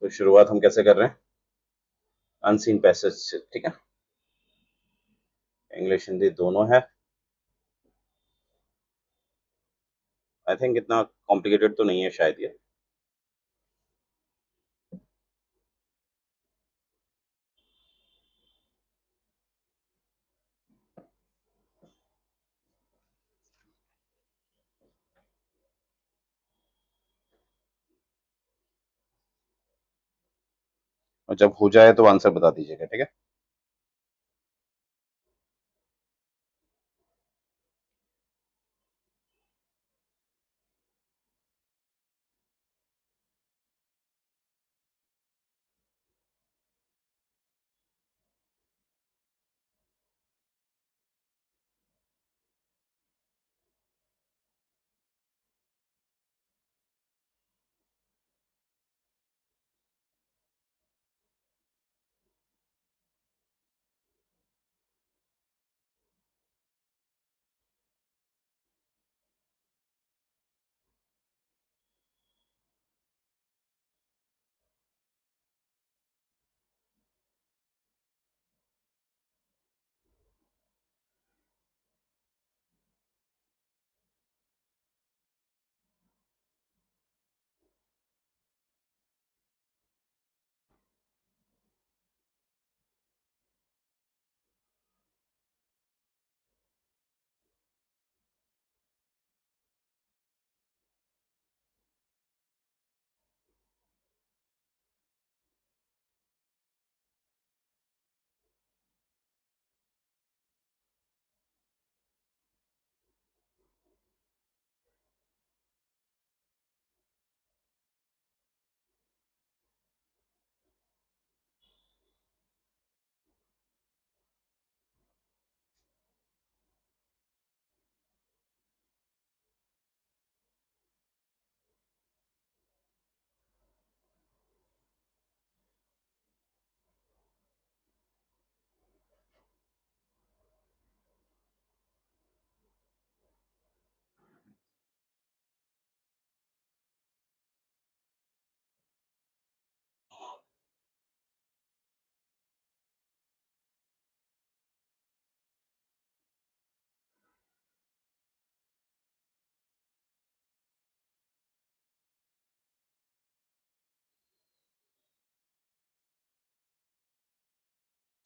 तो शुरुआत हम कैसे कर रहे हैं? अनसीन पैसेज से, ठीक है। इंग्लिश हिंदी दोनों है। आई थिंक इतना कॉम्प्लिकेटेड तो नहीं है शायद ये। और जब हो जाए तो आंसर बता दीजिएगा, ठीक है।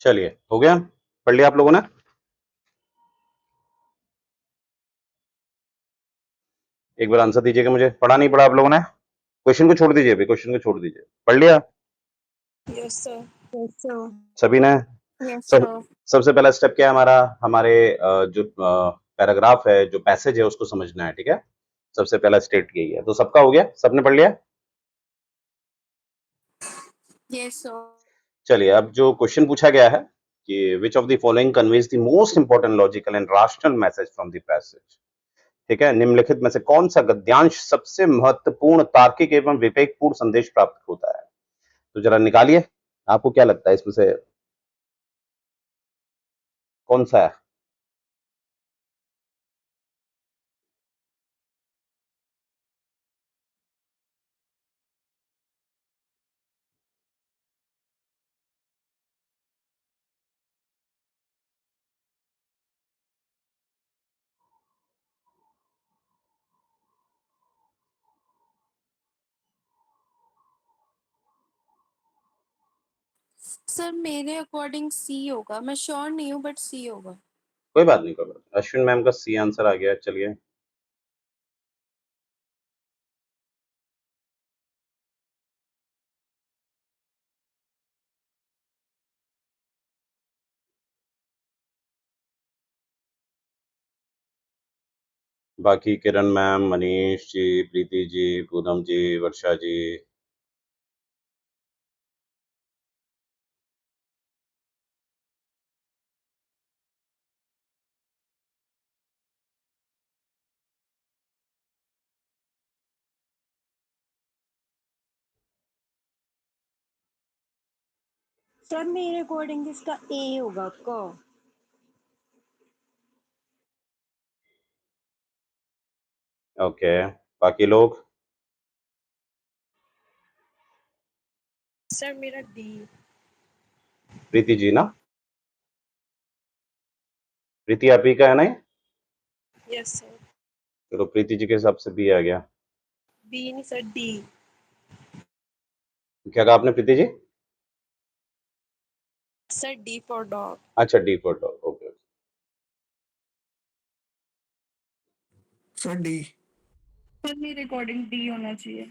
चलिए, हो गया। पढ़ लिया आप लोगों ने? एक बार आंसर दीजिएगा मुझे। पढ़ा नहीं पढ़ा आप लोगों ने? क्वेश्चन को छोड़ दीजिए, अभी क्वेश्चन को छोड़ दीजिए। पढ़ लिया यस सर। Yes sir. सभी ने? यस सब सर। सबसे पहला स्टेप क्या है हमारा? हमारे जो पैराग्राफ है, जो पैसेज है, उसको समझना है, ठीक है। सबसे पहला स्टेट यही है। तो सबका हो गया? सबने पढ़ लिया? Yes sir. चलिए, अब जो क्वेश्चन पूछा गया है कि which of the following conveys the most important logical and rational message from the passage. ठीक है, निम्नलिखित में से कौन सा गद्यांश सबसे महत्वपूर्ण तार्किक एवं विवेकपूर्ण संदेश प्राप्त होता है? तो जरा निकालिए, आपको क्या लगता है इसमें से कौन सा है? सर मेरे अकॉर्डिंग सी होगा, मैं श्योर नहीं हूँ बट सी होगा। कोई बात नहीं, कोई बात नहीं। अश्विन मैम का सी आंसर आ गया। चलिए, बाकी किरण मैम, मनीष जी, प्रीति जी, पूनम जी, वर्षा जी। सर मेरे अकॉर्डिंग इसका ए होगा को। ओके, बाकी लोग? सर मेरा डी। प्रीति जी ना, प्रीति आप ही का है ना ये? Yes sir. चलो प्रीति जी के हिसाब से बी आ गया। बी नहीं सर, डी। क्या कहा आपने Preeti ji? Sir D for dog. अच्छा D for dog, okay. Sir D. Sir मेरे अकॉर्डिंग डी होना चाहिए।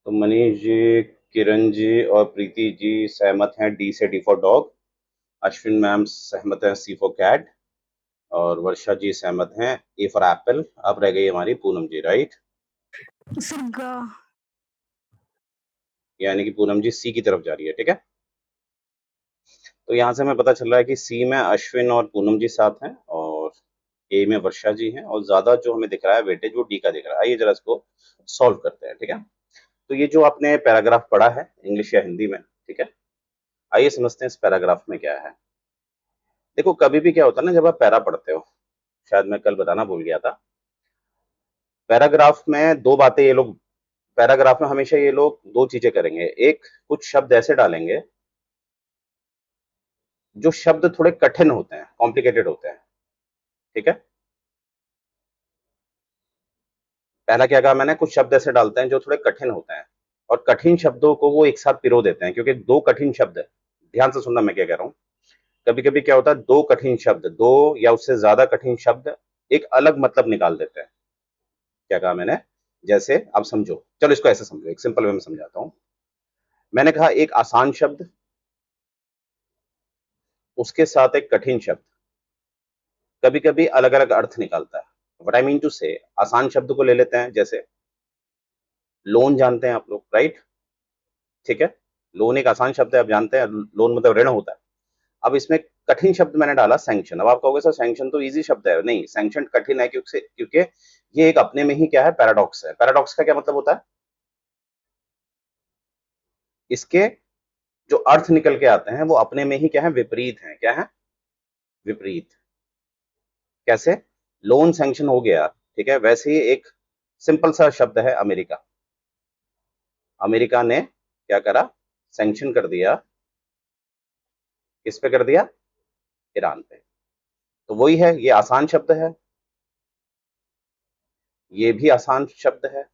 तो मनीष जी, किरण जी और प्रीति जी सहमत हैं डी से, D for dog. Ashwin ma'am सहमत हैं सी फॉर कैट, और वर्षा जी सहमत हैं ए फॉर एप्पल। अब रह गई हमारी पूनम जी, राइट? सर गा। यानी कि पूनम जी सी की तरफ जा रही है, ठीक है। तो यहाँ से हमें पता चल रहा है कि सी में अश्विन और पूनम जी साथ हैं, और ए में वर्षा जी हैं, और ज्यादा जो हमें दिख रहा है वेटेज वो डी का दिख रहा है। आइए जरा इसको सॉल्व करते हैं, ठीक है। तो ये जो आपने पैराग्राफ पढ़ा है इंग्लिश या हिंदी में, ठीक है, आइए समझते हैं इस पैराग्राफ में क्या है। देखो कभी भी क्या होता है ना, जब आप पैरा पढ़ते हो, शायद मैं कल बताना भूल गया था, पैराग्राफ में दो बातें ये लोग, पैराग्राफ में हमेशा ये लोग दो चीजें करेंगे। एक, कुछ शब्द ऐसे डालेंगे जो शब्द थोड़े कठिन होते हैं, कॉम्प्लिकेटेड होते हैं, ठीक है। पहला क्या कहा मैंने, कुछ शब्द ऐसे डालते हैं जो थोड़े कठिन होते हैं, और कठिन शब्दों को वो एक साथ पिरो देते हैं, क्योंकि दो कठिन शब्द, ध्यान से सुनना मैं क्या कह रहा हूं, कभी कभी क्या होता है, दो कठिन शब्द, दो या उससे ज्यादा कठिन शब्द एक अलग मतलब निकाल देते हैं। क्या कहा मैंने? जैसे अब समझो, चलो इसको ऐसे समझो, एक सिंपल वे में समझाता हूं। मैंने कहा एक आसान शब्द, उसके साथ एक कठिन शब्द कभी कभी अलग अलग अर्थ निकालता है। व्हाट आई मीन टू से, आसान शब्द को ले लेते हैं, जैसे लोन, जानते हैं आप लोग, राइट? ठीक है, लोन एक आसान शब्द है, आप जानते हैं लोन मतलब ऋण होता है। अब इसमें कठिन शब्द मैंने डाला सैंक्शन। अब आप कहोगे सर सैंक्शन तो इजी शब्द है। नहीं, सैंक्शन कठिन है, क्योंकि ये एक अपने में ही क्या है, पैराडॉक्स है। पैराडॉक्स का क्या मतलब होता है? इसके जो अर्थ निकल के आते हैं वो अपने में ही क्या है, विपरीत हैं। क्या है? विपरीत। कैसे? लोन सैंक्शन हो गया, ठीक है, वैसे ही एक सिंपल सा शब्द है अमेरिका। अमेरिका ने क्या करा, सैंक्शन कर दिया, किस पे कर दिया? ईरान पे। तो वही है, ये आसान शब्द है, ये भी आसान शब्द है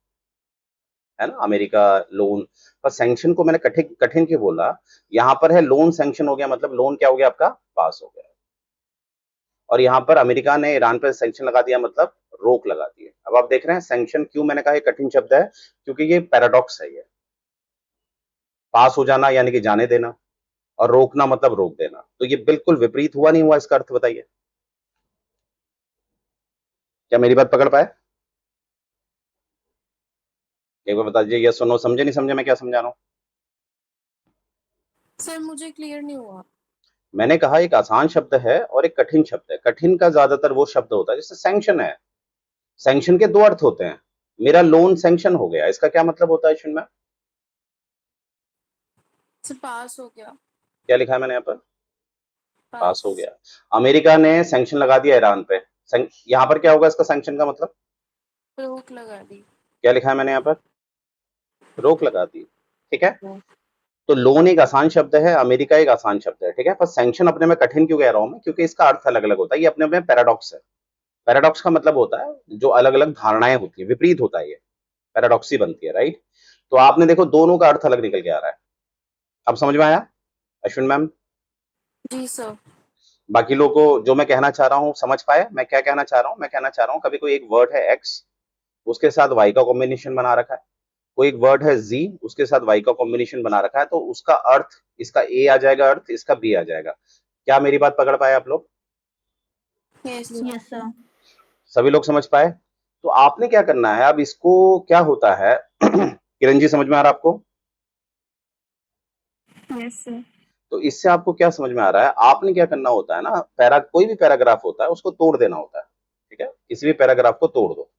ना, अमेरिका, लोन। पर सैंक्शन को मैंने कठिन कठिन क्यों बोला? यहां पर है लोन सैंक्शन हो गया, मतलब लोन क्या हो गया आपका, पास हो गया। और यहां पर अमेरिका ने ईरान पर सैंक्शन लगा दिया, मतलब रोक लगा दी है। अब आप देख रहे हैं सैंक्शन क्यों मैंने कहा ये कठिन शब्द है, क्योंकि ये पैराडॉक्स है। ये पास हो जाना यानी कि जाने देना, और रोकना मतलब रोक देना। तो ये बिल्कुल विपरीत हुआ, नहीं हुआ? इसका अर्थ बताइए, क्या मेरी बात पकड़ पाए? एक बार बता दीजिए, ये सुनो, समझे नहीं समझे मैं क्या समझा रहा हूं? सर मुझे क्लियर नहीं हुआ। मैंने कहा एक आसान शब्द है और एक कठिन शब्द है। कठिन का ज्यादातर वो शब्द होता है, जैसे सैंक्शन है। सैंक्शन के दो अर्थ होते हैं। मेरा लोन सैंक्शन हो गया, इसका क्या मतलब होता है शुन में? सर पास हो गया। क्या लिखा है मैंने यहाँ पर? पास हो पास। गया। अमेरिका ने सैंक्शन लगा दिया ईरान पे, यहाँ पर क्या होगा इसका सैंक्शन का मतलब? रोक लगा दी। क्या लिखा है मैंने यहाँ पर? रोक लगा दी, ठीक है। तो लोन एक आसान शब्द है, अमेरिका एक आसान शब्द है, ठीक है। पर सैंक्शन अपने में कठिन क्यों कह रहा हूं मैं? क्योंकि इसका अर्थ अलग अलग होता है। ये अपने में पैराडॉक्स है। पैराडॉक्स का मतलब होता है जो अलग अलग धारणाएं होती है, विपरीत होता है, ये पैराडॉक्सी बनती है, राइट? तो आपने देखो दोनों का अर्थ अलग निकल के आ रहा है। अब समझ में आया अश्विन मैम? जी सर। बाकी लोगों को जो मैं कहना चाह रहा हूं समझ पाए मैं क्या कहना चाह रहा हूं? मैं कहना चाह रहा हूं, कभी कोई एक वर्ड है एक्स, उसके साथ वाई का कॉम्बिनेशन बना रखा है, कोई एक वर्ड है जी, उसके साथ वाई का कॉम्बिनेशन बना रखा है, तो उसका अर्थ, इसका ए आ जाएगा अर्थ, इसका बी आ जाएगा। क्या मेरी बात पकड़ पाए आप लोग? Yes yes sir. सभी लोग समझ पाए? तो आपने क्या करना है अब, इसको क्या होता है किरण जी समझ में आ रहा है आपको? Yes sir. तो इससे आपको क्या समझ में आ रहा है, आपने क्या करना होता है ना, कोई भी पैराग्राफ होता है उसको तोड़ देना होता है, ठीक है। किसी भी पैराग्राफ को तोड़ दो।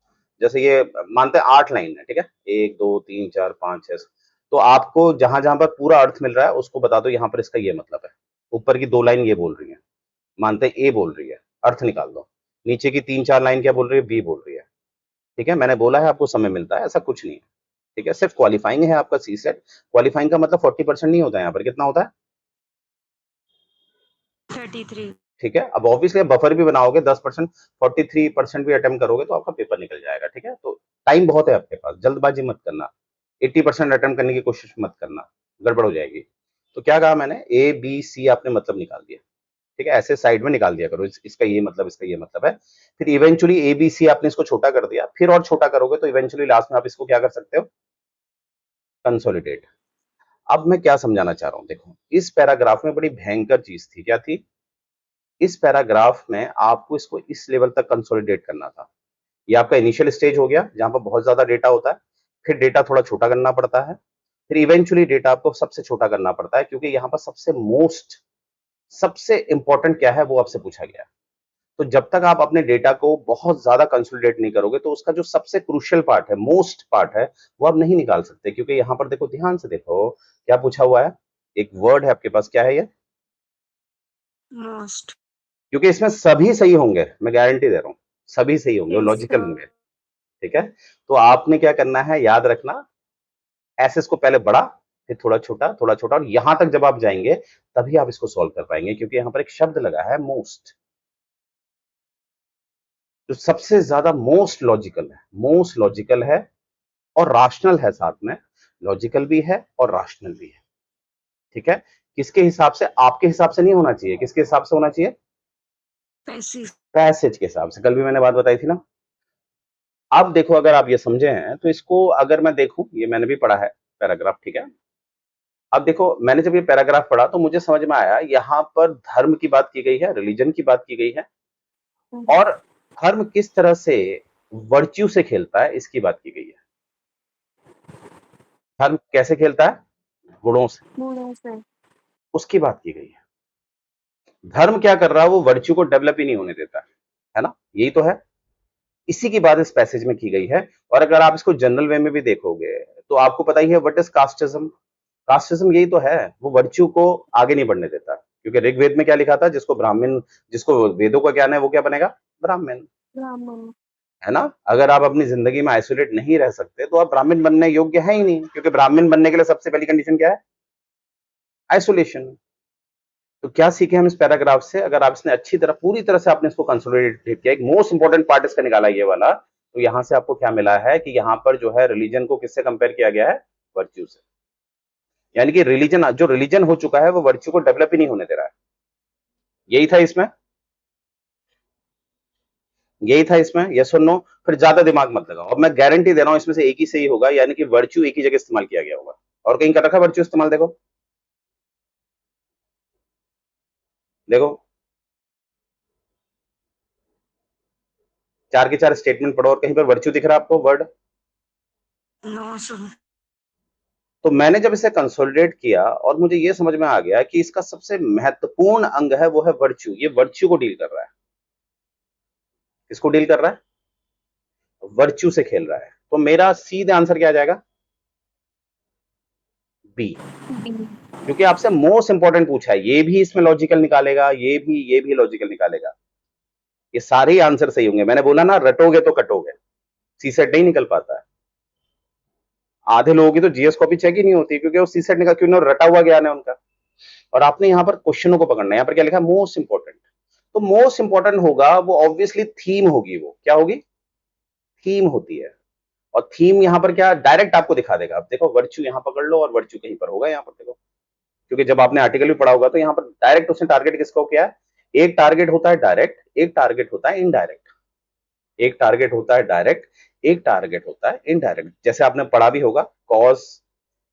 जैसे ये मानते हैं 8 लाइन है, ठीक है, 1 2 3 4 5 6, तो आपको जहां जहां पर पूरा अर्थ मिल रहा है उसको बता दो, यहाँ पर इसका ये मतलब है। ऊपर की 2 लाइन ये बोल रही है, मानते हैं ए बोल रही है, अर्थ निकाल दो। नीचे की 3 4 लाइन क्या बोल रही है, बी बोल रही है, ठीक है। मैंने बोला है आपको समय मिलता है, ऐसा कुछ नहीं है। ठीक है, सिर्फ क्वालिफाइंग है आपका सी सेट। क्वालिफाइंग का मतलब 40% नहीं होता है, यहाँ पर कितना होता है? 33। ठीक है, अब ऑब्वियसली आप बफर भी बनाओगे 10%, 43% भी अटेम्प्ट करोगे तो आपका पेपर निकल जाएगा। ठीक है, तो टाइम बहुत है आपके पास, जल्दबाजी मत करना, 80% अटेम्प्ट करने की कोशिश मत करना, गड़बड़ हो जाएगी। तो क्या कहा मैंने, ए बी सी आपने मतलब निकाल दिया। ठीक है, ऐसे साइड में निकाल दिया करो, इसका ये मतलब, इसका ये मतलब है। फिर इवेंचुअली ए बी सी आपने इसको छोटा कर दिया, फिर और छोटा करोगे तो इवेंचुअली लास्ट में आप इसको क्या कर सकते हो, कंसोलिडेट। अब मैं क्या समझाना चाह रहा हूं, देखो इस पैराग्राफ में बड़ी भयंकर चीज थी, क्या थी? इस पैराग्राफ में आपको इसको इस लेवल तक कंसोलिडेट करना था। ये आपका इनिशियल स्टेज हो गया जहां पर बहुत ज्यादा डेटा होता है, फिर डेटा थोड़ा छोटा करना पड़ता है, फिर इवेंचुअली डेटा आपको सबसे छोटा करना पड़ता है, क्योंकि यहाँ पर सबसे इंपॉर्टेंट क्या है वो आपसे पूछा गया है। तो जब तक आप अपने डेटा को बहुत ज्यादा कंसोलिडेट नहीं करोगे तो उसका जो सबसे क्रूशियल पार्ट है, मोस्ट पार्ट है, वो आप नहीं निकाल सकते। क्योंकि यहाँ पर देखो, ध्यान से देखो क्या पूछा हुआ है, एक वर्ड है आपके पास, क्या है ये? मोस्ट। क्योंकि इसमें सभी सही होंगे, मैं गारंटी दे रहा हूं, सभी सही होंगे, वो यस लॉजिकल सर। होंगे। ठीक है, तो आपने क्या करना है, याद रखना, एसएस को पहले बड़ा, फिर थोड़ा छोटा, और यहां तक जब आप जाएंगे तभी आप इसको सॉल्व कर पाएंगे, क्योंकि यहां पर एक शब्द लगा है मोस्ट, जो सबसे ज्यादा मोस्ट लॉजिकल है और राशनल है साथ में, लॉजिकल भी है और राशनल भी है। ठीक है, किसके हिसाब से? आपके हिसाब से नहीं होना चाहिए, किसके हिसाब से होना चाहिए? पैसिव। पैसेज के हिसाब से। कल भी मैंने बात बताई थी ना। अब देखो, अगर आप ये समझे हैं तो इसको अगर मैं देखूं, ये मैंने भी पढ़ा है पैराग्राफ, ठीक है। अब देखो, मैंने जब ये पैराग्राफ पढ़ा तो मुझे समझ में आया, यहां पर धर्म की बात की गई है, रिलीजन की बात की गई है, और धर्म किस तरह से वर्च्यू से खेलता है इसकी बात की गई है। धर्म कैसे खेलता है? गुणों से, गुणों से। उसकी बात की गई है। धर्म क्या कर रहा है, वो वर्च्यू को डेवलप ही नहीं होने देता है ना, यही तो है। इसी की बात इस पैसेज में की गई है। और अगर आप इसको जनरल वे में भी देखोगे तो आपको पता ही है व्हाट इज कास्टिज्म। कास्टिज्म यही तो है, वो वर्च्यू को आगे नहीं बढ़ने देता, क्योंकि ऋग्वेद में क्या लिखा था, जिसको ब्राह्मण, जिसको वेदों का ज्ञान है वो क्या बनेगा? ब्राह्मण, ब्राह्मण। है ना। अगर आप अपनी जिंदगी में आइसोलेट नहीं रह सकते तो आप ब्राह्मण बनने योग्य है ही नहीं, क्योंकि ब्राह्मण बनने के लिए सबसे पहली कंडीशन क्या है? आइसोलेशन। तो क्या सीखे हम इस पैराग्राफ से? अगर आप इसने अच्छी तरह, पूरी तरह से आपने इसको कंसोलिडेट किया, एक मोस्ट इंपॉर्टेंट पार्ट इसका निकाला ये वाला, तो यहां से आपको क्या मिला है कि यहां पर जो है रिलीजन को किससे कंपेयर किया गया है? वर्च्यू से। यानी कि रिलीजन, जो रिलीजन हो चुका है वो वर्च्यू को डेवलप ही नहीं होने दे रहा है। यही था इसमें, यही था इसमें, यस और नो। फिर ज्यादा दिमाग मत लगाओ, अब मैं गारंटी दे रहा हूं इसमें से एक ही सही होगा, यानी कि वर्च्यू एक ही जगह इस्तेमाल किया गया होगा, और कहीं कर रखा वर्च्यू इस्तेमाल, देखो देखो, चार के चार स्टेटमेंट पढ़ो और कहीं पर वर्च्यू दिख रहा है आपको वर्ड? No sir. तो मैंने जब इसे कंसोलिडेट किया और मुझे ये समझ में आ गया कि इसका सबसे महत्वपूर्ण अंग है वो है वर्च्यू, ये वर्च्यू को डील कर रहा है। किसको डील कर रहा है? वर्च्यू से खेल रहा है। तो मेरा सीधे आंसर क्या आ जाएगा? बी। बी। क्योंकि आपसे मोस्ट इंपॉर्टेंट पूछा है, ये भी इसमें लॉजिकल निकालेगा, ये भी लॉजिकल निकालेगा, ये सारे ही आंसर सही होंगे। मैंने बोला ना, रटोगे तो कटोगे, सी सेट नहीं निकल पाता है। आधे लोगों की तो जीएस कॉपी चेक ही नहीं होती, क्योंकि वो सी सेट निकल, क्यों रटा हुआ ज्ञान है उनका। और आपने यहाँ पर क्वेश्चनों को पकड़ना है, यहाँ पर क्या लिखा है? Most important. तो मोस्ट इंपॉर्टेंट होगा वो ऑब्वियसली थीम होगी, वो क्या होगी? थीम होती है। और थीम यहाँ पर क्या डायरेक्ट आपको दिखा देगा। अब देखो, वर्च्यू यहाँ पकड़ लो और वर्च्यू कहीं पर होगा यहाँ पर, देखो, क्योंकि जब आपने आर्टिकल भी पढ़ा होगा तो यहाँ पर डायरेक्ट उसने टारगेट किसको किया है? एक टारगेट होता है डायरेक्ट, एक टारगेट होता है इनडायरेक्ट। एक टारगेट होता है डायरेक्ट, एक टारगेट होता है इनडायरेक्ट। जैसे आपने पढ़ा भी होगा, कॉज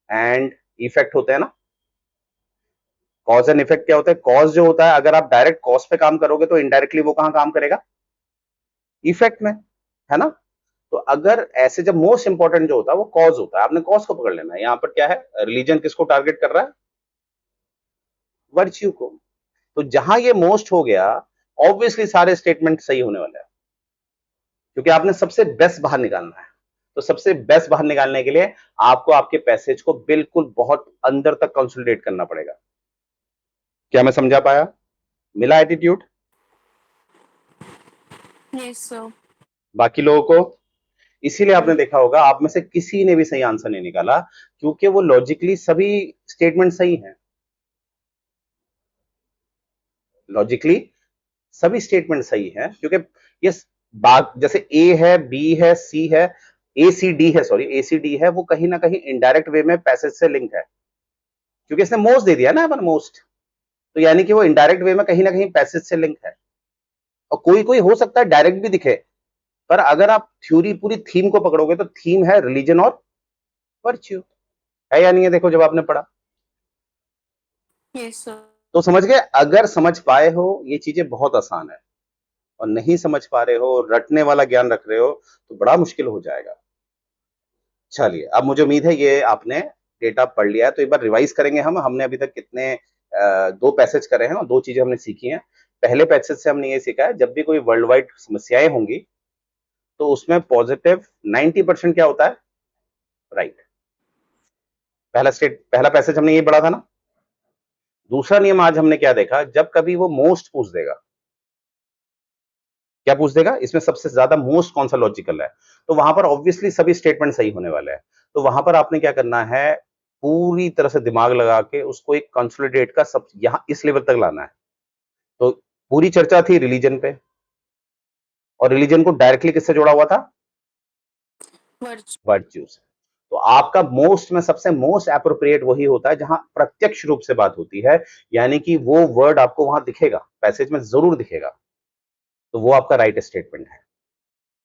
एंड इफेक्ट होते हैं ना। कॉज एंड इफेक्ट क्या होता है? कॉज जो होता है, अगर आप डायरेक्ट कॉज पे काम करोगे तो इनडायरेक्टली वो कहां काम करेगा? इफेक्ट में, है ना। तो अगर ऐसे, जब मोस्ट इंपॉर्टेंट जो होता है वो कॉज होता है, आपने कॉज को पकड़ लेना है। यहां पर क्या है? रिलीजन किसको टारगेट कर रहा है? वर्च्यू को। तो जहां ये मोस्ट हो गया, ऑब्वियसली सारे स्टेटमेंट सही होने वाले हैं, क्योंकि आपने सबसे बेस्ट बाहर निकालना है। तो सबसे बेस्ट बाहर निकालने के लिए आपको आपके पैसेज को बिल्कुल बहुत अंदर तक कंसोलिडेट करना पड़ेगा। क्या मैं समझा पाया? मिला एटीट्यूड यस सर। बाकी लोगों को? इसीलिए आपने देखा होगा आप में से किसी ने भी सही आंसर नहीं निकाला, क्योंकि वो लॉजिकली सभी स्टेटमेंट सही हैं। लॉजिकली सभी स्टेटमेंट सही हैं, क्योंकि ये बात जैसे ए है, बी है, सी है, ए सी डी है, सॉरी ए सी डी है, वो कहीं ना कहीं इनडायरेक्ट वे में पैसेज से लिंक है, क्योंकि इसने मोस्ट दे दिया ना अपन मोस्ट, तो यानी कि वो इनडायरेक्ट वे में कहीं ना कहीं पैसेज से लिंक है। और कोई कोई हो सकता है डायरेक्ट भी दिखे, पर अगर आप थ्योरी पूरी थीम को पकड़ोगे तो थीम है रिलीजन और वर्च्यू, है या नहीं है? देखो जब आपने पढ़ा यस सर। तो समझ गए। अगर समझ पाए हो ये चीजें बहुत आसान है, और नहीं समझ पा रहे हो, रटने वाला ज्ञान रख रहे हो, तो बड़ा मुश्किल हो जाएगा। चलिए, अब मुझे उम्मीद है ये आपने डेटा पढ़ लिया है, तो एक बार रिवाइज करेंगे हम। हमने अभी तक कितने दो पैसेज करे हैं और दो चीजें हमने सीखी हैं। पहले पैसेज से हमने ये सीखा है, जब भी कोई वर्ल्ड वाइड समस्याएं होंगी तो उसमें पॉजिटिव 90% क्या होता है? राइट। पहला पैसेज हमने ये पढ़ा था ना। दूसरा नियम आज हमने क्या देखा, जब कभी वो मोस्ट पूछ देगा, क्या पूछ देगा, इसमें सबसे ज्यादा मोस्ट कौन सा लॉजिकल है, तो वहां पर ऑब्वियसली सभी स्टेटमेंट सही होने वाले हैं। तो वहां पर आपने क्या करना है, पूरी तरह से दिमाग लगा के उसको एक कंसोलिडेट का सब यहां इस लेवल तक लाना है। तो पूरी चर्चा थी रिलीजन पे, और रिलीजन को डायरेक्टली किससे जोड़ा हुआ था? वर्च्यू। वर्च्यू से। तो आपका मोस्ट में सबसे मोस्ट एप्रोप्रिएट वही होता है जहां प्रत्यक्ष रूप से बात होती है, यानी कि वो वर्ड आपको वहां दिखेगा, पैसेज में जरूर दिखेगा, तो वो आपका राइट स्टेटमेंट है।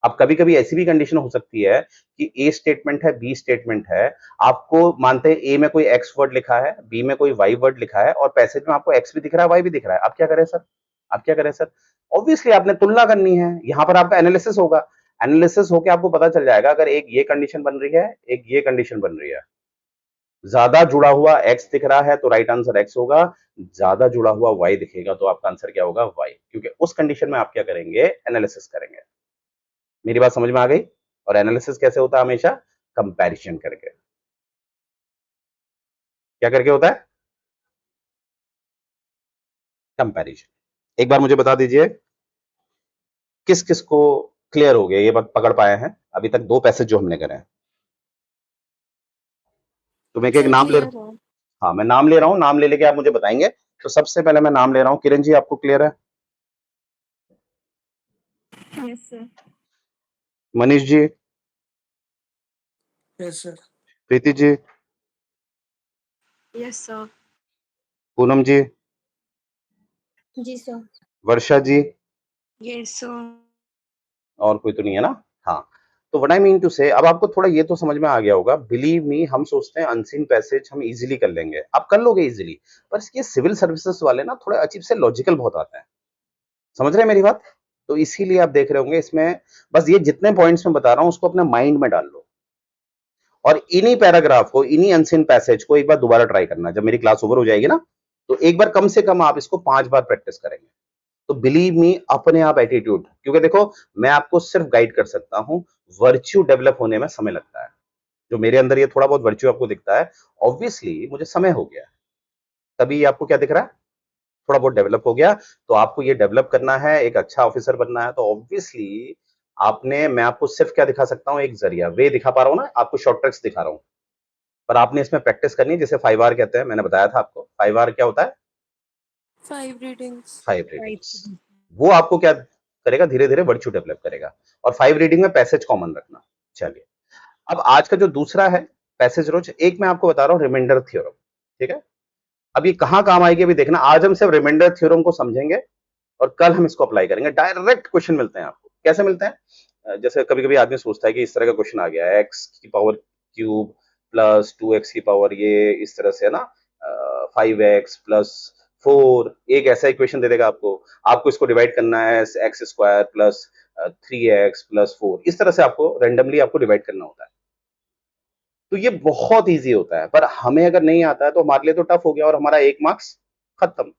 अब कभी कभी ऐसी भी कंडीशन हो सकती है कि ए स्टेटमेंट है, बी स्टेटमेंट है, आपको मानते हैं ए में कोई एक्स वर्ड लिखा है, बी में कोई वाई वर्ड लिखा है, और पैसेज में आपको एक्स भी दिख रहा है, वाई भी दिख रहा है। आप क्या करें सर? आप क्या करें सर? ऑब्वियसली आपने तुलना करनी है, यहां पर आपका एनालिसिस होगा। एनालिसिस होके आपको पता चल जाएगा, अगर एक ये कंडीशन बन रही है, एक ये कंडीशन बन रही है, ज्यादा जुड़ा हुआ एक्स दिख रहा है तो राइट आंसर एक्स होगा, ज्यादा जुड़ा हुआ वाई दिखेगा तो आपका आंसर क्या होगा? वाई। क्योंकि उस कंडीशन में आप क्या करेंगे? एनालिसिस करेंगे। मेरी बात समझ में आ गई? और एनालिसिस कैसे होता है? हमेशा कंपैरिजन करके। क्या करके होता है? कंपैरिजन। एक बार मुझे बता दीजिए किस किस को क्लियर हो गया, ये बात पकड़ पाए हैं अभी तक दो पैसेज जो हमने करे हैं? तो मैं एक सर नाम ले क्लियर है। हाँ, मैं नाम ले रहा हूं, नाम ले लेके आप मुझे बताएंगे। तो सबसे पहले मैं नाम ले रहा हूं, किरण जी आपको क्लियर है? Yes sir. Manish ji? Yes sir. Preeti ji? Yes sir. Poonam ji? जी sir. Varsha ji? Yes sir. और कोई तो नहीं है ना? हाँ। तो व्हाट आई मीन टू से, अब आपको थोड़ा ये तो समझ में आ गया होगा। बिलीव मी, हम सोचते हैं अनसीन पैसेज हम इजीली कर लेंगे, आप कर लोगे इजीली, पर ये सिविल सर्विसेज वाले ना थोड़े अजीब से लॉजिकल बहुत आते हैं। समझ रहे हैं मेरी बात? तो इसीलिए आप देख रहे होंगे इसमें, बस ये जितने पॉइंट्स मैं बता रहा हूं उसको अपने माइंड में डाल लो, और इन्हीं पैराग्राफ को, इन्हीं अनसीन पैसेज को एक बार दोबारा ट्राई करना। जब मेरी क्लास ओवर हो जाएगी ना, तो एक बार कम से कम आप इसको 5 बार प्रैक्टिस करेंगे, तो बिलीव मी अपने आप एटीट्यूड, क्योंकि देखो मैं आपको सिर्फ गाइड कर सकता हूं, वर्च्यू डेवलप होने में समय लगता है। जो मेरे अंदर ये थोड़ा बहुत वर्च्यू आपको दिखता है, ऑब्वियसली मुझे समय हो गया, तभी आपको क्या दिख रहा है? थोड़ा बहुत डेवलप हो गया। तो आपको ये डेवलप करना है, एक अच्छा ऑफिसर बनना है, तो ऑब्वियसली आपने, मैं आपको सिर्फ क्या दिखा सकता हूं? एक जरिया, वे दिखा पा रहा हूं ना आपको, शॉर्ट ट्रिक्स दिखा रहा हूं, पर आपने इसमें प्रैक्टिस करनी है। जैसे 5 आर कहते हैं, मैंने बताया था आपको 5 आर क्या होता है? 5 रीडिंग्स। 5 रीडिंग्स। वो आपको क्या करेगा? धीरे धीरे वर्च्यू डेवलप करेगा। और 5 रीडिंग में पैसेज कॉमन रखना। चलिए, अब आज का जो दूसरा है पैसेज रोज, एक मैं आपको बता रहा हूं रिमाइंडर थ्योरम, ठीक है? अब ये कहां काम आएगी अभी देखना। आज हम सिर्फ रिमाइंडर थ्योरम को समझेंगे, और कल हम इसको अप्लाई करेंगे। डायरेक्ट क्वेश्चन मिलते हैं आपको। कैसे मिलते हैं? जैसे कभी कभी आदमी सोचता है कि इस तरह का क्वेश्चन आ गया है, एक्स की पावर क्यूब प्लस 2x की पावर ये इस तरह से है ना, 5x+4, एक ऐसा इक्वेशन दे देगा आपको। आपको इसको डिवाइड करना है x² प्लस 3x+4, इस तरह से आपको रेंडमली आपको डिवाइड करना होता है। तो ये बहुत इजी होता है, पर हमें अगर नहीं आता है तो हमारे लिए तो टफ हो गया, और हमारा 1 मार्क्स खत्म,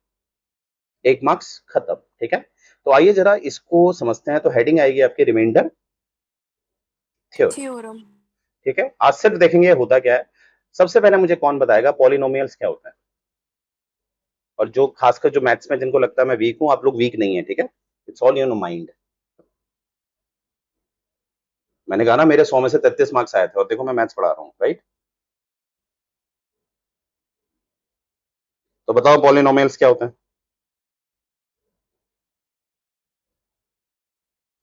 1 मार्क्स खत्म, ठीक है? तो आइए जरा इसको समझते हैं। तो हेडिंग आएगी आपकी रिमाइंडर थ्योरम, थ्योरम। ठीक है? आज सिर्फ देखेंगे होता क्या है। सबसे पहले मुझे कौन बताएगा पॉलिनोमियल्स क्या होता है? और जो खासकर जो मैथ्स में जिनको लगता है मैं वीक हूं, आप लोग वीक नहीं है, ठीक है? It's all in your mind. मैंने कहा ना मेरे 100 में से 33 मार्क्स आए थे और देखो मैं मैथ्स पढ़ा रहा हूँ, राइट? तो बताओ पॉलिनोमियल्स क्या होते हैं?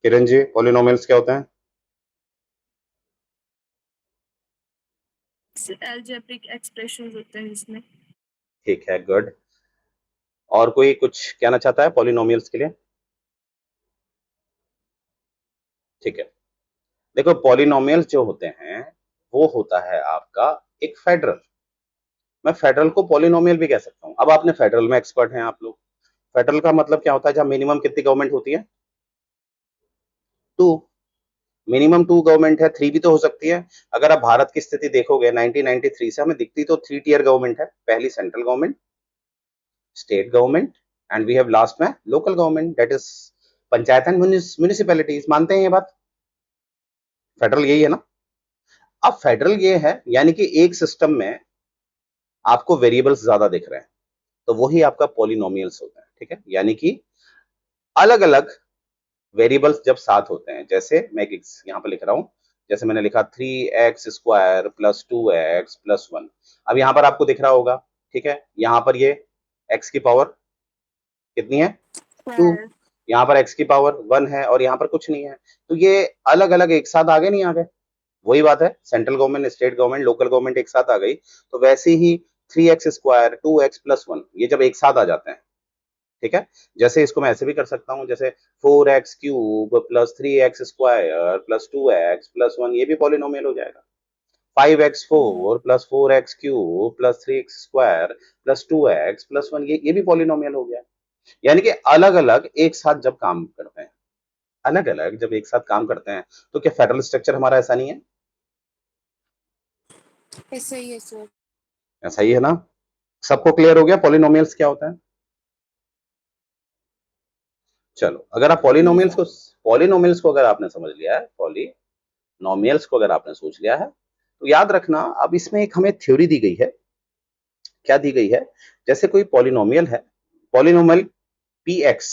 किरण जी, पॉलिनोमियल्स क्या होते हैं? एल्जेब्रिक एक्सप्रेशंस होते हैं इसमें। ठीक है, गुड। और कोई कुछ कहना चाहता है पॉलिनोमियल्स के लिए? ठीक है, देखो पॉलिनोमियल्स जो होते हैं वो होता है आपका एक फेडरल। मैं फेडरल को पॉलिनोमियल भी कह सकता हूं। अब आपने फेडरल में एक्सपर्ट हैं आप लोग। फेडरल का मतलब क्या होता है? जहां मिनिमम कितनी गवर्नमेंट होती है? टू। मिनिमम टू गवर्नमेंट है, थ्री भी तो हो सकती है। अगर आप भारत की स्थिति देखोगे 1993 से हमें दिखती तो थ्री टियर गवर्नमेंट है। पहली central government, state government, and we have last में local government, that is panchayat and municipalities. मानते हैं ये बात? फेडरल यही है ना? अब फेडरल ये है यानी कि एक सिस्टम में आपको वेरिएबल्स ज्यादा दिख रहे हैं, तो वही आपका पॉलिनोमियल्स होता है। ठीक है, यानी कि अलग अलग वेरिएबल्स जब साथ होते हैं, जैसे मैं यहां पर लिख रहा हूं, जैसे मैंने लिखा 3x² प्लस 2x प्लस 1। अब यहां पर आपको दिख रहा होगा, ठीक है, यहां पर ये x की पावर कितनी है? 2। 12। यहाँ पर x की पावर 1 है और यहाँ पर कुछ नहीं है, तो ये अलग अलग एक साथ आ गए, नहीं आ गए? वही बात है, central government, state government, local government एक साथ आ गई, तो वैसे ही 3x² 2x प्लस 1 ये जब एक साथ आ जाते हैं, ठीक है, जैसे इसको मैं ऐसे भी कर सकता हूं, जैसे 4x³ plus 3x² plus 2x plus 1, ये भी पॉलिनोमियल हो जाएगा। 5x4 plus 4x³ plus 3x² plus 2x plus 1, ये भी पॉलिनोमियल हो गया। यानी कि अलग अलग एक साथ जब काम करते हैं, अलग अलग जब एक साथ काम करते हैं, तो क्या फेडरल स्ट्रक्चर हमारा ऐसा नहीं है? ऐसा ही है सर। ऐसा ही है ना? सबको क्लियर हो गया पॉलिनोमियल्स क्या होता है? चलो, अगर आप पॉलिनोमियल्स को अगर आपने समझ लिया है, पॉलिनोमियल्स को अगर आपने सोच लिया है, तो याद रखना अब इसमें एक हमें थ्योरी दी गई है। क्या दी गई है? जैसे कोई पॉलिनोमियल है, पॉलिनोमियल पी एक्स,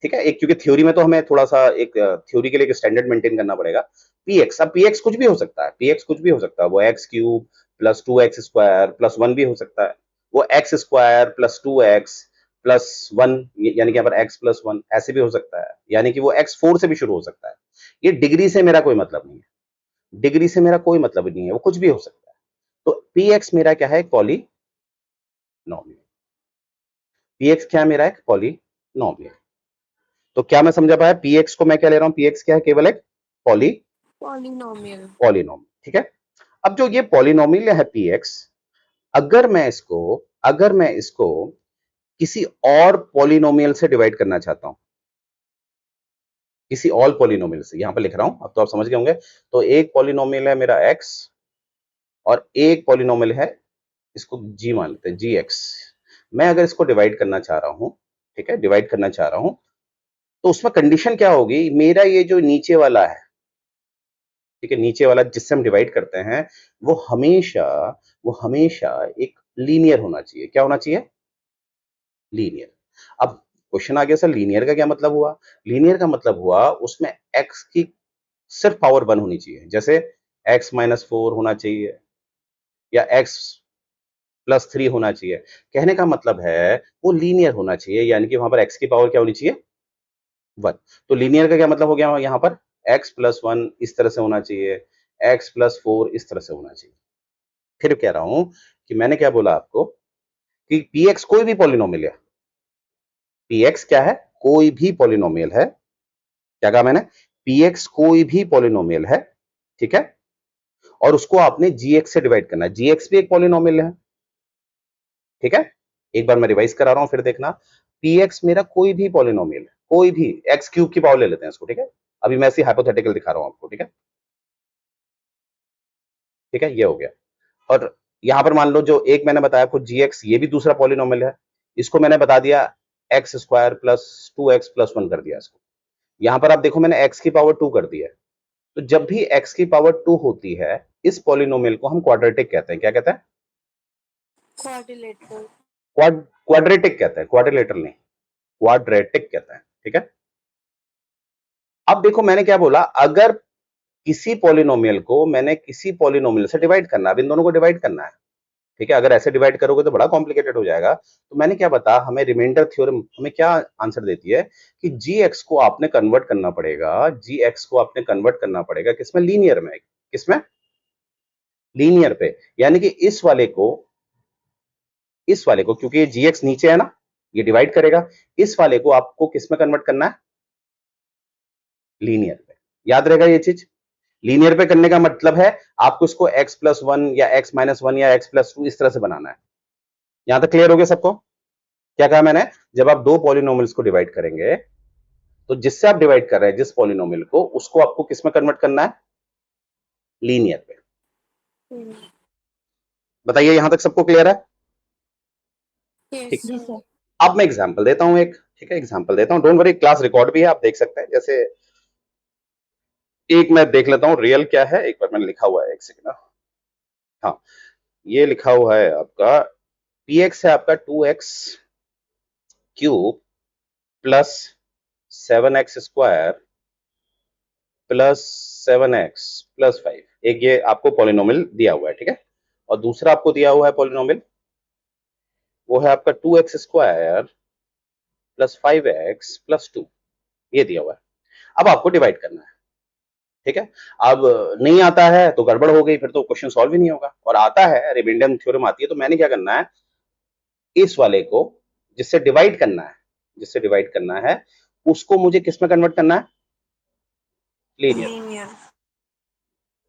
ठीक है, एक क्योंकि थ्योरी में तो हमें थोड़ा सा एक थ्योरी के लिए एक स्टैंडर्ड मेंटेन करना पड़ेगा। पी एक्स, अब पी एक्स कुछ भी हो सकता है, पी एक्स कुछ भी हो सकता है, वो x³ प्लस 2x² प्लस 1 भी हो सकता है, वो x² प्लस 2x प्लस 1 यानी कि यहाँ पर x प्लस 1 ऐसे भी हो सकता है, यानी कि वो x4 से भी शुरू हो सकता है। ये डिग्री से मेरा कोई मतलब नहीं है, डिग्री से मेरा कोई मतलब नहीं है, वो कुछ भी हो सकता है। तो पी एक्स मेरा क्या है? एक पॉलिनोमियल। पी एक्स क्या है मेरा? एक पॉलिनोमियल। तो क्या मैं समझा पाया? पी एक्स को मैं क्या ले रहा हूं? पी एक्स क्या है? केवल एक पॉलिनोमियल। पॉलिनोमियल, ठीक है। अब जो ये पॉलिनोमियल है पी एक्स, अगर मैं इसको किसी और पॉलिनोमियल से डिवाइड करना चाहता हूं, किसी और पॉलिनोमियल से, यहां पर लिख रहा हूं, अब तो आप समझ गए होंगे। तो एक पॉलिनोमियल है मेरा एक्स और एक पॉलिनोमियल है, इसको जी मान लेते हैं, जी एक्स। मैं अगर इसको डिवाइड करना चाह रहा हूं, ठीक है, डिवाइड करना चाह रहा हूं, तो उसमें कंडीशन क्या होगी? मेरा ये जो नीचे वाला है, ठीक है, नीचे वाला जिससे हम डिवाइड करते हैं, वो हमेशा वो हमेशा एक लीनियर होना चाहिए। क्या होना चाहिए? लीनियर। अब क्वेश्चन आ गया सर लीनियर का क्या मतलब हुआ? लीनियर का मतलब हुआ उसमें x की सिर्फ पावर 1 होनी चाहिए, जैसे x-4 होना चाहिए या x+3 होना चाहिए। कहने का मतलब है वो लीनियर होना चाहिए, यानी कि वहां पर x की पावर क्या होनी चाहिए? 1। तो लीनियर का क्या मतलब हो गया? यहाँ पर x+1 इस तरह से होना चाहिए, x+4 इस तरह से होना चाहिए। फिर कह रहा हूं कि मैंने क्या बोला आपको कि px कोई भी पॉलिनोमियल है, px क्या है? कोई भी पॉलिनोमियल है। क्या कहा मैंने? px कोई भी पॉलिनोमियल है, ठीक है, और उसको आपने gx से डिवाइड करना है। gx भी एक पॉलिनोमियल है, ठीक है। एक बार मैं रिवाइज करा रहा हूं, फिर देखना। px मेरा कोई भी पॉलिनोमियल है, कोई भी, x³ की पावर ले लेते हैं इसको, ठीक है। अभी मैं ऐसी हाइपोथेटिकल दिखा रहा हूं आपको, ठीक है, ठीक है, ये हो गया। और यहां पर मान लो जो एक मैंने बताया आपको gx, ये भी दूसरा पॉलिनोमियल है, इसको मैंने बता दिया x² प्लस 2x प्लस 1 कर दिया इसको। यहां पर आप देखो मैंने x की पावर 2 कर दी है। तो जब भी x की पावर 2 होती है, इस पॉलिनोमियल को हम क्वाड्रेटिक कहते हैं। क्या कहते हैं? क्वाड्रिलेटरल। क्वाड्रेटिक कहते हैं, क्वाड्रिलेटरल नहीं, क्वाड्रेटिक कहते हैं, ठीक है। अब देखो मैंने क्या बोला, अगर किसी पॉलिनोमियल को मैंने किसी पॉलिनोमियल से डिवाइड करना है, अब इन दोनों को डिवाइड करना है, ठीक है। अगर ऐसे डिवाइड करोगे तो बड़ा कॉम्प्लिकेटेड हो जाएगा। तो मैंने क्या बता, हमें रिमाइंडर थ्योरम हमें क्या आंसर देती है कि gx को आपने कन्वर्ट करना पड़ेगा, gx को आपने कन्वर्ट करना पड़ेगा किसमें, लीनियर में। किसमें, लीनियर पे। यानी कि इस वाले को क्योंकि ये gx नीचे है ना, ये डिवाइड करेगा, इस वाले को आपको किसमें कन्वर्ट करना है, लीनियर पे। याद रहेगा ये चीज, लीनियर पे करने का मतलब है आपको इसको x+1 या x-1 या x+2 इस तरह से बनाना है। यहां तक क्लियर हो गया सबको? क्या कहा मैंने, जब आप दो पॉलिनोमियल्स को डिवाइड करेंगे तो जिससे आप डिवाइड कर रहे हैं जिस पॉलिनोमियल को, उसको आपको किसमें कन्वर्ट करना है, लीनियर पे। बताइए यहां तक सबको क्लियर है? यस ठीक। सर। सर। अब मैं एग्जांपल देता हूं एक, ठीक है, एग्जांपल देता हूं, डोंट वरी, क्लास रिकॉर्ड भी है, आप देख सकते हैं। जैसे एक मैं देख लेता हूं रियल क्या है, एक बार मैंने लिखा हुआ है, एक सेकंड। हाँ, ये लिखा हुआ है आपका px है आपका 2x cube plus 7x square plus 7x plus 5। एक ये आपको पॉलिनोमियल दिया हुआ है, ठीक है। और दूसरा आपको दिया हुआ है पॉलिनोमियल, वो है आपका 2x square plus 5x plus 2, ये दिया हुआ है। अब आपको डिवाइड करना है, ठीक है। अब नहीं आता है तो गड़बड़ हो गई, फिर तो क्वेश्चन सॉल्व ही नहीं होगा। और आता है, रिमाइंडर थ्योरम आती है, तो मैंने क्या करना है, इस वाले को जिससे डिवाइड करना है, जिससे डिवाइड करना है उसको मुझे किस में कन्वर्ट करना है, लीनियर। लीनियर।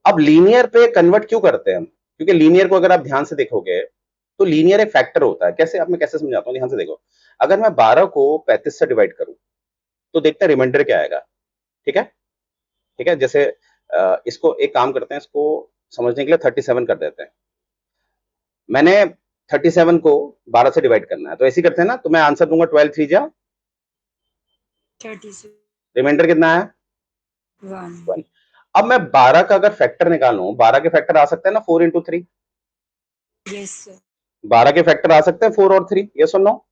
अब लीनियर पे कन्वर्ट क्यों करते हैं हम, क्योंकि लीनियर को अगर आप ध्यान से देखोगे तो लीनियर एक फैक्टर होता है। कैसे, आप मैं कैसे समझाता हूँ, ध्यान से देखो। अगर मैं 12 को 35 से डिवाइड करूं तो देखते हैं रिमाइंडर क्या आएगा, ठीक है। ठीक है, जैसे इसको एक काम करते हैं, इसको समझने के लिए 37 कर देते हैं। मैंने 37 को 12 से डिवाइड करना है, तो ऐसे ही करते हैं ना, तो मैं आंसर दूंगा 12 3 जा 36 रिमाइंडर कितना है, 1। 1। अब मैं 12 का अगर फैक्टर निकालूं, 12 के फैक्टर आ सकते हैं ना 4 इंटू 3, यस सर। 12 के फैक्टर आ सकते हैं 4 और 3, ये सुन लो,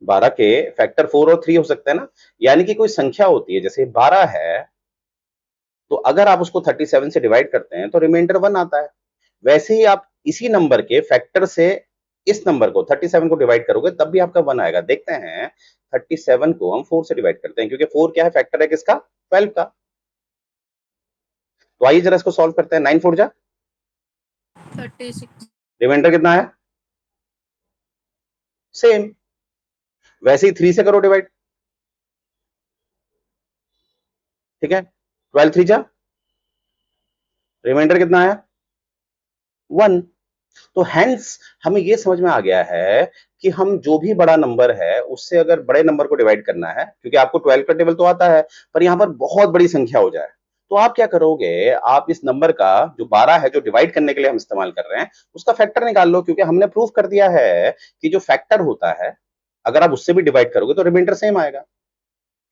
12 के फैक्टर 4 और 3 हो सकते हैं ना। यानी कि कोई संख्या होती है, जैसे 12 है, तो अगर आप उसको 37 से डिवाइड करते हैं तो रिमाइंडर 1 आता है। वैसे ही आप इसी नंबर के फैक्टर से इस नंबर को 37 को डिवाइड करोगे तब भी आपका 1 आएगा। देखते हैं, 37 को हम 4 से डिवाइड करते हैं, क्योंकि 4 क्या है, फैक्टर है किसका, 12 का। तो आइए जरा इसको सॉल्व करते हैं। 9 4 जा 36। रिमाइंडर कितना है, सेम। वैसे ही 3 से करो डिवाइड, ठीक है, 12 3 जा रिमाइंडर कितना है, 1। तो हेंस हमें ये समझ में आ गया है कि हम जो भी बड़ा नंबर है उससे अगर बड़े नंबर को डिवाइड करना है, क्योंकि आपको 12 का टेबल तो आता है, पर यहां पर बहुत बड़ी संख्या हो जाए, तो आप क्या करोगे, आप इस नंबर का जो 12 है, जो डिवाइड करने के लिए हम इस्तेमाल कर रहे हैं, उसका फैक्टर निकाल लो। क्योंकि हमने प्रूफ कर दिया है कि जो फैक्टर होता है, अगर आप उससे भी डिवाइड करोगे तो रिमाइंडर सेम आएगा।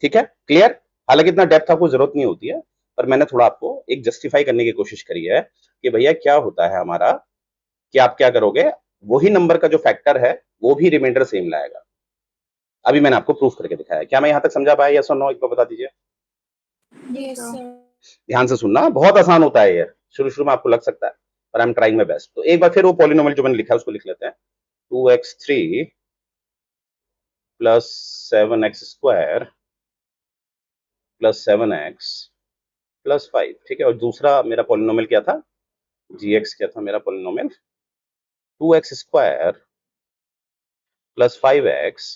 ठीक है, क्लियर। हालांकि इतना डेप्थ आपको जरूरत नहीं होती है, पर मैंने थोड़ा आपको एक जस्टिफाई करने की कोशिश करी है कि भैया क्या होता है हमारा, कि आप क्या करोगे, वही नंबर का जो फैक्टर है वो भी रिमाइंडर सेम लाएगा। अभी मैंने आपको प्रूफ करके दिखाया है। क्या मैं यहां तक समझा पाया, यस और नो, एक बार बता दीजिए। Yes sir. ध्यान से सुनना, बहुत आसान होता है ये, शुरू शुरू में आपको लग सकता है, पर I am trying my best. तो एक बार फिर वो पॉलिनोमियल जो मैंने लिखा है उसको लिख लेते हैं। 2x3 plus 7x square plus 7x plus 5, ठीक है। और दूसरा मेरा पॉलिनोमियल क्या था, gx क्या था मेरा polynomial, 2x square plus 5x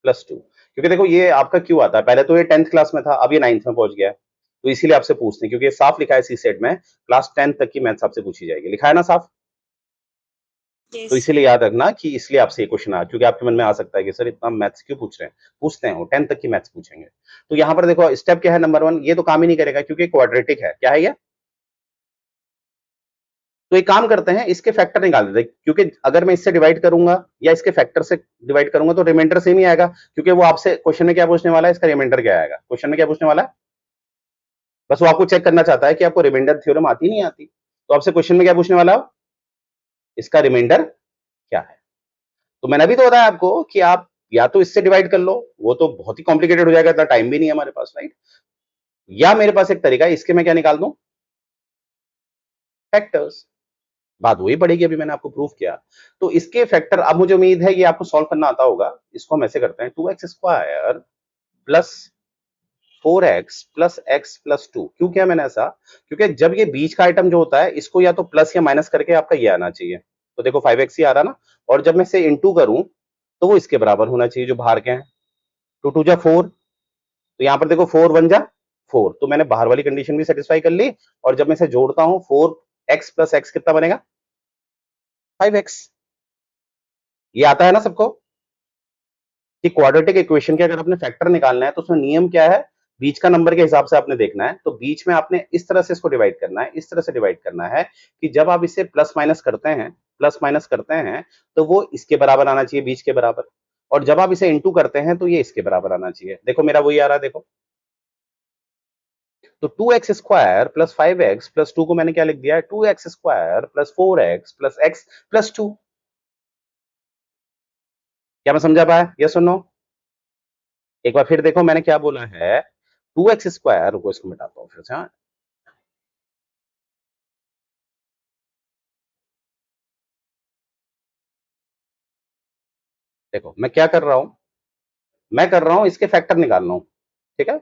plus 2। क्योंकि देखो ये आपका क्यों आता है, पहले तो ये 10th क्लास में था, अब ये 9th में पहुंच गया है, तो इसीलिए आपसे पूछते हैं, क्योंकि ये साफ लिखा है सी सेट में, क्लास 10th तक की मैथ्स आपसे पूछी जाएगी, लिखा है ना साफ। तो यस इसीलिए याद रखना कि इसलिए आपसे ये क्वेश्चन आया, क्योंकि आपके मन में आ सकता है कि सर इतना मैथ्स क्यों पूछ रहे हैं, पूछते हैं, वो 10th तक की मैथ्स पूछेंगे। तो यहाँ पर देखो स्टेप क्या है, नंबर 1, ये तो काम ही नहीं करेगा क्योंकि क्वाड्रेटिक है। क्या है ये, तो एक काम करते हैं, इसके फैक्टर निकाल देते हैं, क्योंकि अगर मैं इससे डिवाइड करूंगा या इसके फैक्टर से डिवाइड करूंगा तो रिमाइंडर सेम ही आएगा। क्योंकि वो आपसे क्वेश्चन में क्या पूछने वाला है, इसका रिमाइंडर क्या आएगा, क्वेश्चन में क्या पूछने वाला है, बस वो आपको चेक करना चाहता है कि आपको रिमाइंडर थ्योरम आती नहीं आती। तो आपसे क्वेश्चन में क्या पूछने वाला है, इसका रिमाइंडर क्या है। तो मैंने अभी तो बताया आपको कि आप या तो इससे डिवाइड कर लो, वो तो बहुत ही कॉम्प्लिकेटेड हो जाएगा, इतना टाइम भी नहीं है हमारे पास, राइट। या मेरे पास एक तरीका है, इसके मैं क्या निकाल दूं, फैक्टर्स। बात वही पड़ेगी, अभी मैंने आपको प्रूफ किया। तो इसके फैक्टर अब मुझे उम्मीद है ये आपको सॉल्व करना आता होगा। इसको हम ऐसे करते हैं, 2x² plus 4x plus x plus 2। क्यों किया मैंने ऐसा, क्योंकि जब ये बीच का आइटम जो होता है इसको या तो प्लस या माइनस करके आपका ये आना चाहिए। तो देखो 5x ही आ रहा ना, और जब मैं इसे इनटू करूं तो वो इसके बराबर होना चाहिए जो बाहर के हैं। 2 2 जा 4, तो यहां पर देखो 4 1 जा 4, तो मैंने बाहर वाली कंडीशन भी सेटिस्फाई कर ली। और जब मैं इसे जोड़ता हूं 4x प्लस x कितना बनेगा, 5x। ये आता है ना सबको कि क्वाड्रेटिक इक्वेशन के अगर आपने फैक्टर निकालना है तो उसमें नियम क्या है, बीच का नंबर के हिसाब से आपने देखना है। तो बीच में आपने इस तरह से इसको डिवाइड करना है, इस तरह से डिवाइड करना है कि जब आप इसे प्लस माइनस करते हैं, प्लस माइनस करते हैं तो वो इसके बराबर आना चाहिए, बीच के बराबर। और जब आप इसे इंटू करते हैं तो ये इसके बराबर आना चाहिए। देखो मेरा वही आ रहा है, देखो। तो 2x² प्लस 5x प्लस 2 को मैंने क्या लिख दिया है, 2x² plus 4x plus x plus 2। क्या मैं समझा पाया, यस और नो? एक बार फिर देखो मैंने क्या बोला है, 2x², रुको इसको मिटाता हूं फिर से। हाँ, देखो मैं क्या कर रहा हूं, मैं कर रहा हूं इसके फैक्टर निकाल रहा हूं, ठीक है।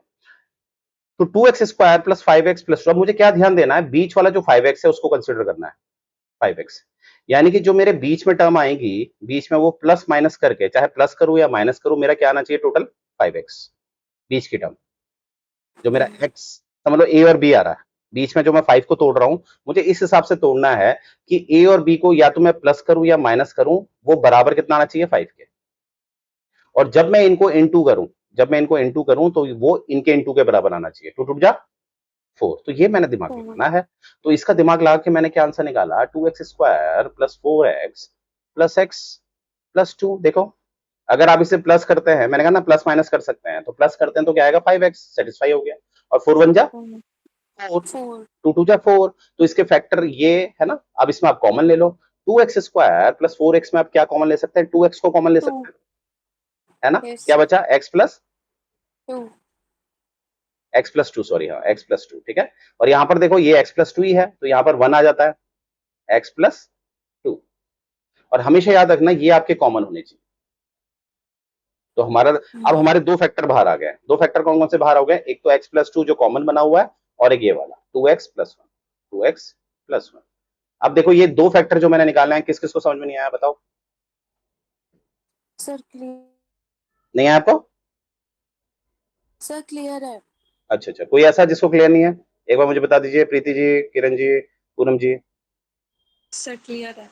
तो 2x² प्लस 5x प्लस 2, अब मुझे क्या ध्यान देना है, बीच वाला जो 5x है उसको कंसिडर करना है, 5x। यानी कि जो मेरे बीच में टर्म आएगी, बीच में वो प्लस माइनस करके, चाहे प्लस करूं या माइनस करूं, मेरा क्या आना चाहिए, टोटल 5x बीच की टर्म। जो मेरा x समझ लो a और b आ रहा है, बीच में जो मैं 5 को तोड़ रहा हूं, मुझे इस हिसाब से तोड़ना है कि a और b को या तो मैं प्लस करूं या माइनस करूं, वो बराबर कितना आना चाहिए, 5 के। और जब मैं इनको इनटू करूं, जब मैं इनको इनटू करूं तो वो इनके इनटू के बराबर आना चाहिए, 2 टूट जा 4। तो ये मैंने दिमाग 4 लगाना है। तो इसका दिमाग लगा के मैंने क्या आंसर निकाला, 2x² plus 4x plus x plus 2। देखो अगर आप इसे प्लस करते हैं, मैंने कहा ना प्लस माइनस कर सकते हैं, तो प्लस करते हैं तो क्या आएगा, 5x सेटिस्फाई हो गया। और 4 1 जा 4, 4 2 2 जा 4। तो इसके फैक्टर ये है ना। अब इसमें आप कॉमन ले लो, 2x² प्लस 4x में आप क्या कॉमन ले सकते हैं, 2x को कॉमन ले 2 सकते हैं, है ना। यस क्या बचा, x plus 2 x plus 2, sorry, हाँ x प्लस 2, ठीक है। और यहां पर देखो ये x प्लस 2 ही है, तो यहां पर 1 आ जाता है, x प्लस 2। और हमेशा याद रखना ये आपके कॉमन होने चाहिए। तो हमारा अब हमारे दो फैक्टर बाहर आ गए। दो फैक्टर कौन कौन से बाहर हो गए, एक तो x प्लस 2 जो कॉमन बना हुआ है, और एक ये वाला 2x प्लस 1, 2x प्लस 1। अब देखो ये दो फैक्टर जो मैंने निकालना है, किस किस को समझ में नहीं आया, बताओ। सर क्लियर, नहीं आया आपको? सर क्लियर है। अच्छा अच्छा, कोई ऐसा जिसको क्लियर नहीं है, एक बार मुझे बता दीजिए, प्रीति जी, किरण जी, पूनम जी। सर क्लियर है।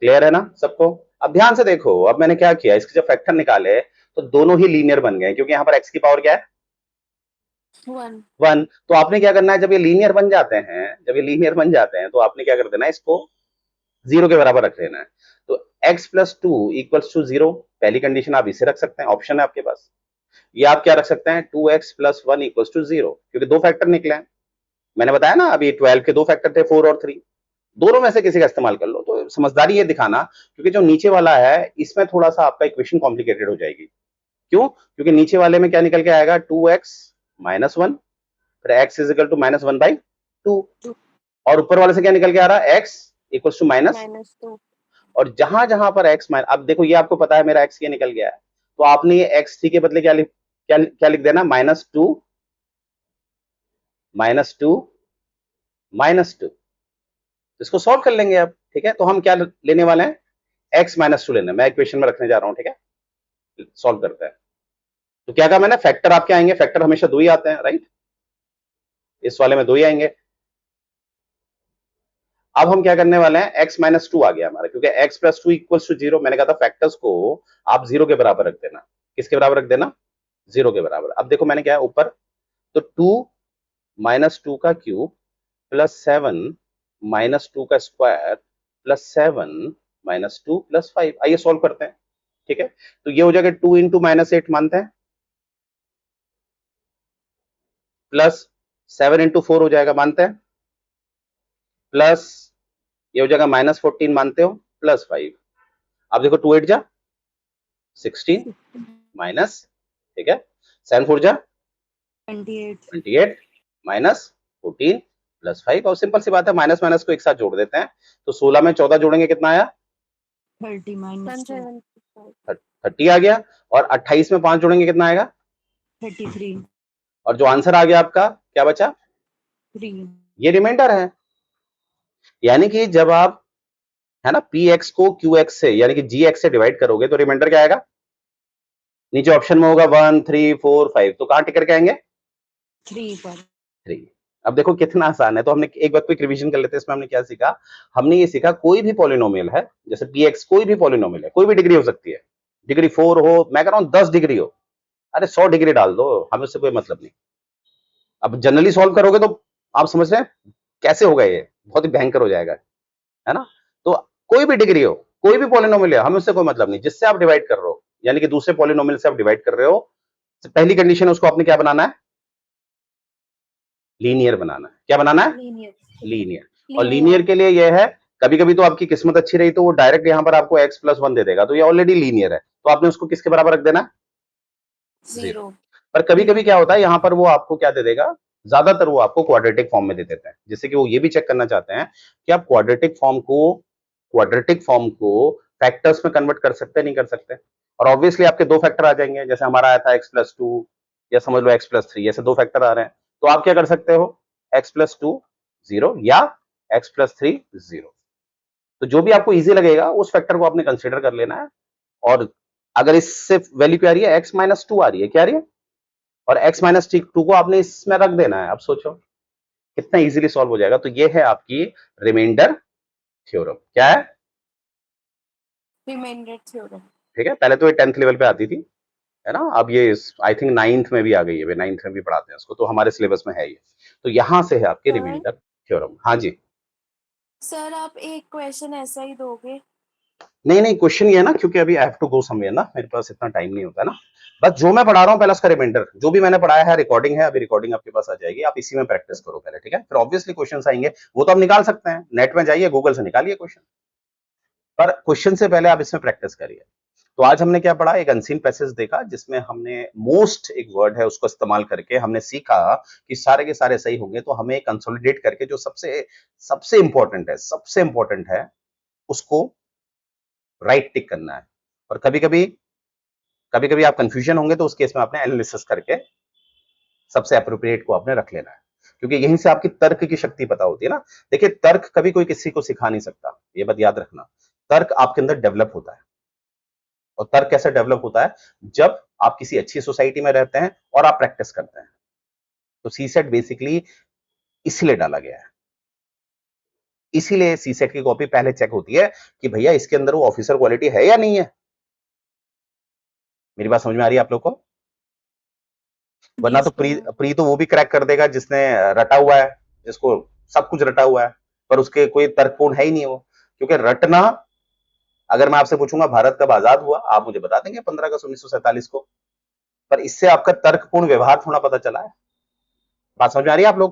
क्लियर है ना सबको? अब ध्यान से देखो, अब मैंने क्या किया, इसके जब फैक्टर निकाले तो दोनों ही लीनियर बन गए, क्योंकि यहाँ पर x की पावर क्या है, 1 1। तो आपने क्या करना है, जब ये लीनियर बन जाते हैं, जब ये लीनियर बन जाते हैं तो आपने क्या कर देना है, इसको 0 के बराबर रख लेना है। तो x प्लस 2 इक्वल्स टू 0, पहली कंडीशन आप इसे रख सकते हैं, ऑप्शन है आपके पास। ये आप क्या रख सकते हैं, 2x प्लस 1 इक्वल्स टू 0, क्योंकि दो फैक्टर निकले हैं। मैंने बताया ना अभी 12 के दो फैक्टर थे, 4 और 3, दोनों में से किसी का इस्तेमाल कर लो। तो समझदारी ये दिखाना, क्योंकि जो नीचे वाला है इसमें थोड़ा सा आपका इक्वेशन कॉम्प्लिकेटेड हो जाएगी। क्यों, क्योंकि नीचे वाले में क्या निकल के आएगा, 2x माइनस 1, फिर x is equal to minus 1 by 2। 2 और ऊपर वाले से क्या निकल के आ रहा है, x इक्वल टू माइनस। -2 और जहां जहां पर x माइनस, अब देखो ये आपको पता है मेरा x ये निकल गया है, तो आपने ये x3 के बदले क्या लिख देना, -2 -2 -2। इसको सॉल्व कर लेंगे अब, ठीक है। तो हम क्या लेने वाले हैं, x -2 लेना, मैं इक्वेशन में रखने जा रहा हूं, ठीक है। सॉल्व करते हैं। तो क्या कहा मैंने, फैक्टर आपके आएंगे, फैक्टर हमेशा दो ही आते हैं, राइट। इस वाले में दो ही आएंगे। अब हम क्या करने वाले हैं, x -2 आ गया हमारा, क्योंकि x प्लस 2 इक्वल्स टू 0। मैंने कहा था फैक्टर्स को आप 0 के बराबर रख देना। किसके बराबर रख देना, 0 के बराबर। अब देखो मैंने क्या है ऊपर, तो 2 -2 का क्यूब प्लस 7 -2 का स्क्वायर प्लस 7 -2 प्लस 5। आइए सॉल्व करते हैं, ठीक है। तो ये हो जाएगा 2 इंटू -8 मानते हैं, प्लस 7 इंटू 4 हो जाएगा मानते हैं, प्लस ये हो जाएगा -14 मानते हो, प्लस 5। अब देखो 2 8 जा 16 माइनस, ठीक है, 7 4 जा 28 28, -14 + 5 और सिंपल सी बात है माइनस माइनस को एक साथ जोड़ देते हैं तो 16 में 14 जोड़ेंगे कितना आया 30 minus 2. 175 30 आ गया और 28 में 5 जोड़ेंगे कितना आएगा 33. और जो आंसर आ गया आपका क्या बचा 3. ये रिमाइंडर है यानी कि जब आप है ना px को qx से यानी कि gx से डिवाइड करोगे तो रिमाइंडर क्या आएगा नीचे ऑप्शन में होगा 1 3 4 5 तो कहां टिक करके आएंगे 3 पर. 3 अब देखो कितना आसान है तो हमने एक बार क्विक रिवीजन कर लेते हैं इसमें हमने क्या सीखा हमने ये सीखा कोई भी पॉलिनोमियल है जैसे px कोई भी पॉलिनोमियल है कोई भी डिग्री हो सकती है डिग्री 4 हो मैं कह रहा हूं 10 डिग्री हो अरे 100 डिग्री डाल दो हमें उससे कोई मतलब नहीं अब जनरली सॉल्व करोगे तो आप समझ रहे हैं कैसे होगा ये बहुत ही भयंकर हो जाएगा है ना तो कोई भी डिग्री हो कोई भी पॉलिनोमियल है हमें उससे कोई मतलब नहीं जिससे आप डिवाइड कर रहे हो यानी कि दूसरे पॉलिनोमियल से आप डिवाइड कर रहे हो तो पहली कंडीशन है उसको आपने क्या बनाना है लीनियर बनाना है क्या बनाना है लीनियर लीनियर और लीनियर के लिए यह है कभी कभी तो आपकी किस्मत अच्छी रही तो वो डायरेक्ट यहां पर आपको x + 1 दे देगा तो ये ऑलरेडी लीनियर है तो आपने उसको किसके बराबर रख देना है 0 0 पर कभी कभी क्या होता है यहां पर वो आपको क्या दे देगा ज्यादातर वो आपको क्वाड्रेटिक फॉर्म में दे देते हैं जैसे कि वो ये भी चेक करना चाहते हैं कि आप क्वाड्रेटिक फॉर्म को फैक्टर्स में कन्वर्ट कर सकते हैं नहीं कर सकते और ऑब्वियसली आपके दो फैक्टर आ जाएंगे जैसे हमारा आया था x + 2 या समझ लो x + 3 ऐसे दो फैक्टर आ रहे हैं तो आप क्या कर सकते हो x + 2 0 या x + 3 0 तो जो भी आपको इजी लगेगा उस फैक्टर को आपने कंसीडर कर लेना है और अगर इससे वैल्यू क्या आ रही है x - 2 आ रही है क्या आ रही है और x - 2 को आपने इसमें रख देना है अब सोचो कितना इजीली सॉल्व हो जाएगा तो ये है आपकी रिमाइंडर थ्योरम क्या है रिमाइंडर थ्योरम ठीक है पहले तो ये 10th लेवल पे आती थी है ना अब ये आई थिंक 9th में भी आ गई है 9th में भी पढ़ाते हैं उसको तो हमारे सिलेबस में है ये तो यहां से है आपके सर रिमाइंडर थ्योरम हाँ जी सर आप एक क्वेश्चन ऐसा ही दोगे नहीं क्वेश्चन ये है ना क्योंकि अभी I have to go somewhere ना मेरे पास इतना टाइम नहीं होता ना बस जो मैं पढ़ा रहा हूँ पहले उसका रिमाइंडर जो भी मैंने पढ़ाया है रिकॉर्डिंग है अभी रिकॉर्डिंग आपके पास आ जाएगी आप इसी में प्रैक्टिस करो पहले ठीक है फिर ऑब्वियसली क्वेश्चन आएंगे वो तो आप निकाल सकते हैं नेट में जाइए गूगल से निकालिए क्वेश्चन पर क्वेश्चन से पहले आप इसमें प्रैक्टिस करिए तो आज हमने क्या पढ़ा एक अनसीन पैसेज देखा जिसमें हमने मोस्ट एक वर्ड है उसको इस्तेमाल करके हमने सीखा कि सारे के सारे सही होंगे तो हमें कंसोलिडेट करके जो सबसे सबसे इंपॉर्टेंट है उसको राइट टिक करना है और कभी कभी आप कंफ्यूजन होंगे तो उस केस में आपने एनालिसिस करके सबसे अप्रोप्रिएट को आपने रख लेना है क्योंकि यहीं से आपकी तर्क की शक्ति पता होती है ना देखिए तर्क कभी कोई किसी को सिखा नहीं सकता ये बात याद रखना तर्क आपके अंदर डेवलप होता है और तर्क कैसे डेवलप होता है जब आप किसी अच्छी सोसाइटी में रहते हैं और आप प्रैक्टिस करते हैं तो सीसेट बेसिकली इसीलिए डाला गया है इसीलिए सीसेट की कॉपी पहले चेक होती है कि भैया इसके अंदर वो ऑफिसर क्वालिटी है या नहीं है मेरी बात समझ में आ रही है आप लोग को वरना Yes, तो sir. प्री तो वो भी क्रैक कर देगा जिसने रटा हुआ है जिसको सब कुछ रटा हुआ है पर उसके कोई तर्कपूर्ण है ही नहीं वो क्योंकि रटना अगर मैं आपसे पूछूंगा भारत कब आजाद हुआ आप मुझे बता देंगे 15 अगस्त 1947 को पर इससे आपका तर्कपूर्ण व्यवहार थोड़ा पता चला है बात समझ में आ रही है आप लोग को